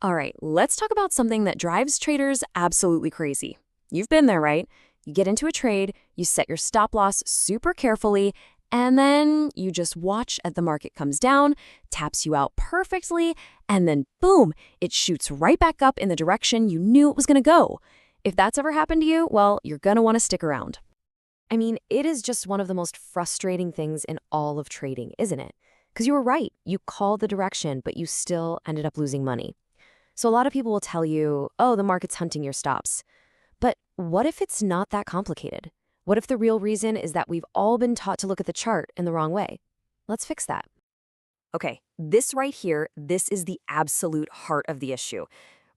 All right, let's talk about something that drives traders absolutely crazy. You've been there, right? You get into a trade, you set your stop loss super carefully, and then you just watch as the market comes down, taps you out perfectly, and then boom, it shoots right back up in the direction you knew it was going to go. If that's ever happened to you, well, you're going to want to stick around. I mean, it is just one of the most frustrating things in all of trading, isn't it? Because you were right. You called the direction, but you still ended up losing money. So a lot of people will tell you, oh, the market's hunting your stops. But what if it's not that complicated? What if the real reason is that we've all been taught to look at the chart in the wrong way? Let's fix that. Okay, this right here, this is the absolute heart of the issue.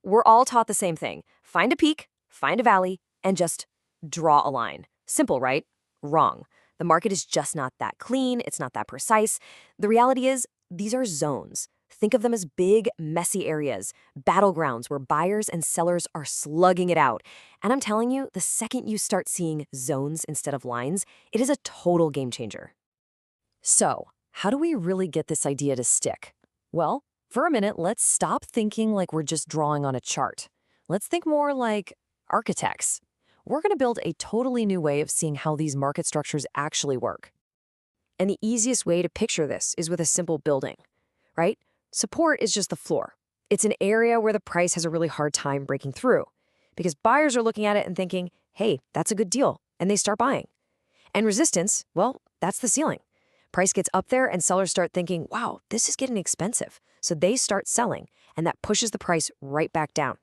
We're all taught the same thing. Find a peak, find a valley, and just draw a line. Simple, right? Wrong. The market is just not that clean. It's not that precise. The reality is, these are zones. Think of them as big, messy areas, battlegrounds where buyers and sellers are slugging it out. And I'm telling you, the second you start seeing zones instead of lines, it is a total game changer. So, how do we really get this idea to stick? Well, for a minute, let's stop thinking like we're just drawing on a chart. Let's think more like architects. We're going to build a totally new way of seeing how these market structures actually work. And the easiest way to picture this is with a simple building, right? Support is just the floor. It's an area where the price has a really hard time breaking through because buyers are looking at it and thinking, hey, that's a good deal, and they start buying. And resistance, well, that's the ceiling. Price gets up there and sellers start thinking, wow, this is getting expensive. So they start selling, and that pushes the price right back down.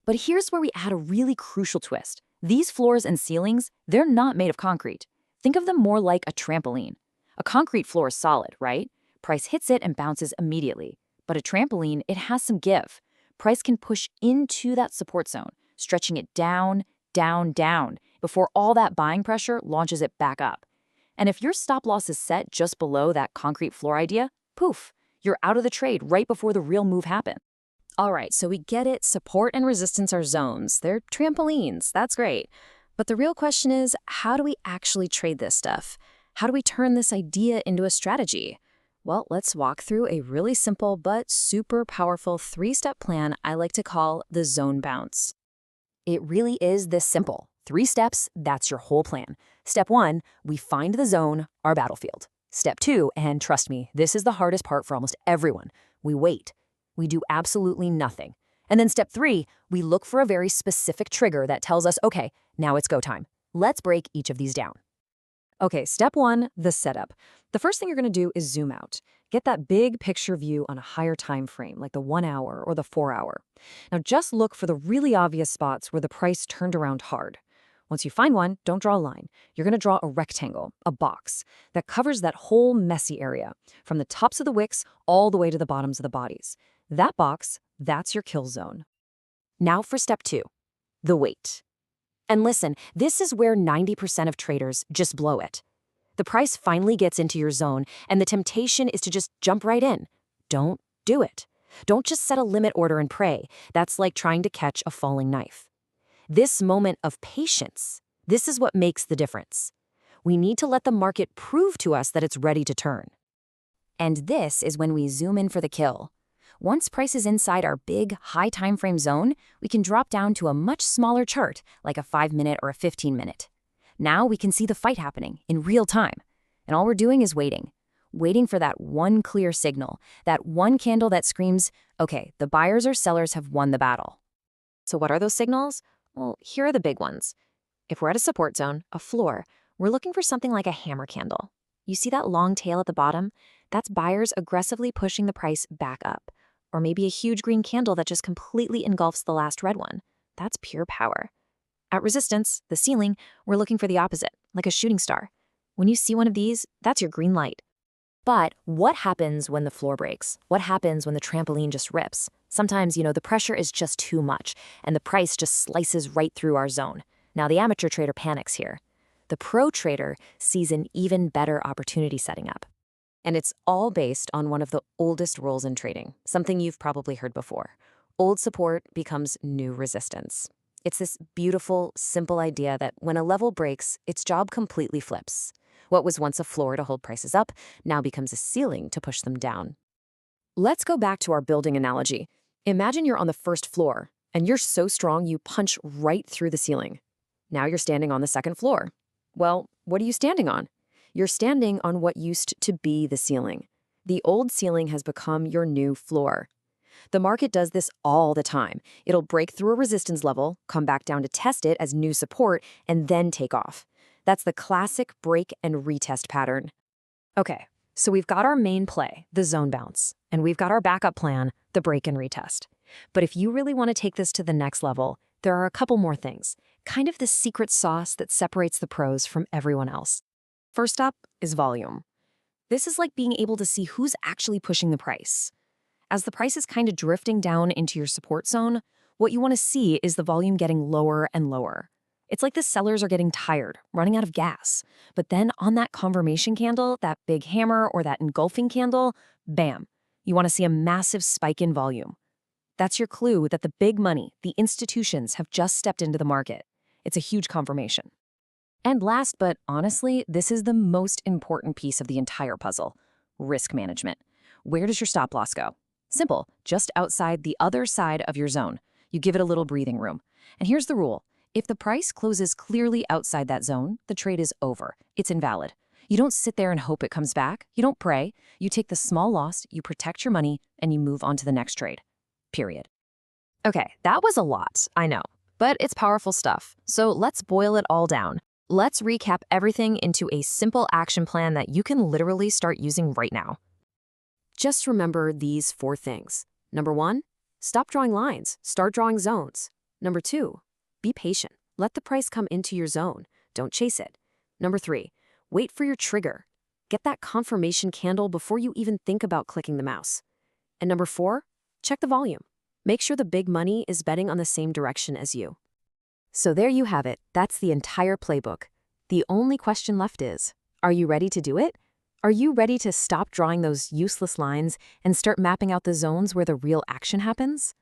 But here's where we add a really crucial twist. These floors and ceilings, they're not made of concrete. Think of them more like a trampoline. A concrete floor is solid, right? Price hits it and bounces immediately. But a trampoline, it has some give. Price can push into that support zone, stretching it down, down, down, before all that buying pressure launches it back up. And if your stop loss is set just below that concrete floor idea, poof, you're out of the trade right before the real move happens. All right, so we get it. Support and resistance are zones. They're trampolines. That's great. But the real question is, how do we actually trade this stuff? How do we turn this idea into a strategy? Well, let's walk through a really simple but super powerful 3-step plan I like to call the zone bounce. It really is this simple. 3 steps, that's your whole plan. Step 1, we find the zone, our battlefield. Step 2, and trust me, this is the hardest part for almost everyone. We wait. We do absolutely nothing. And then step 3, we look for a very specific trigger that tells us, okay, now it's go time. Let's break each of these down. Okay, step 1, the setup. The first thing you're going to do is zoom out. Get that big picture view on a higher time frame, like the 1 hour or the 4 hour. Now just look for the really obvious spots where the price turned around hard. Once you find one, don't draw a line. You're going to draw a rectangle, a box, that covers that whole messy area, from the tops of the wicks all the way to the bottoms of the bodies. That box, that's your kill zone. Now for step 2, the wait. And listen, this is where 90% of traders just blow it. The price finally gets into your zone, and the temptation is to just jump right in. Don't do it. Don't just set a limit order and pray. That's like trying to catch a falling knife. This moment of patience, this is what makes the difference. We need to let the market prove to us that it's ready to turn. And this is when we zoom in for the kill. Once price is inside our big, high time frame zone, we can drop down to a much smaller chart, like a 5-minute or a 15-minute. Now we can see the fight happening in real time. And all we're doing is waiting. Waiting for that one clear signal, that one candle that screams, okay, the buyers or sellers have won the battle. So what are those signals? Well, here are the big ones. If we're at a support zone, a floor, we're looking for something like a hammer candle. You see that long tail at the bottom? That's buyers aggressively pushing the price back up. Or maybe a huge green candle that just completely engulfs the last red one. That's pure power. At resistance, the ceiling, we're looking for the opposite, like a shooting star. When you see one of these, that's your green light. But what happens when the floor breaks? What happens when the trampoline just rips? Sometimes, the pressure is just too much, and the price just slices right through our zone. Now, the amateur trader panics here. The pro trader sees an even better opportunity setting up. And it's all based on one of the oldest rules in trading, something you've probably heard before. Old support becomes new resistance. It's this beautiful, simple idea that when a level breaks, its job completely flips. What was once a floor to hold prices up now becomes a ceiling to push them down. Let's go back to our building analogy. Imagine you're on the first floor, and you're so strong you punch right through the ceiling. Now you're standing on the second floor. Well, what are you standing on? You're standing on what used to be the ceiling. The old ceiling has become your new floor. The market does this all the time. It'll break through a resistance level, come back down to test it as new support, and then take off. That's the classic break and retest pattern. Okay, so we've got our main play, the zone bounce, and we've got our backup plan, the break and retest. But if you really want to take this to the next level, there are a couple more things, kind of the secret sauce that separates the pros from everyone else. First up is volume. This is like being able to see who's actually pushing the price. As the price is kind of drifting down into your support zone, what you want to see is the volume getting lower and lower. It's like the sellers are getting tired, running out of gas. But then on that confirmation candle, that big hammer or that engulfing candle, bam, you want to see a massive spike in volume. That's your clue that the big money, the institutions, have just stepped into the market. It's a huge confirmation. And last, but honestly, this is the most important piece of the entire puzzle: risk management. Where does your stop loss go? Simple, just outside the other side of your zone. You give it a little breathing room. And here's the rule. If the price closes clearly outside that zone, the trade is over. It's invalid. You don't sit there and hope it comes back. You don't pray. You take the small loss, you protect your money, and you move on to the next trade. Period. Okay, that was a lot, I know, but it's powerful stuff. So let's boil it all down. Let's recap everything into a simple action plan that you can literally start using right now. Just remember these 4 things. Number 1, stop drawing lines, start drawing zones. Number 2, be patient. Let the price come into your zone. Don't chase it. Number 3, wait for your trigger. Get that confirmation candle before you even think about clicking the mouse. And number 4, check the volume. Make sure the big money is betting on the same direction as you. So there you have it. That's the entire playbook. The only question left is, are you ready to do it? Are you ready to stop drawing those useless lines and start mapping out the zones where the real action happens?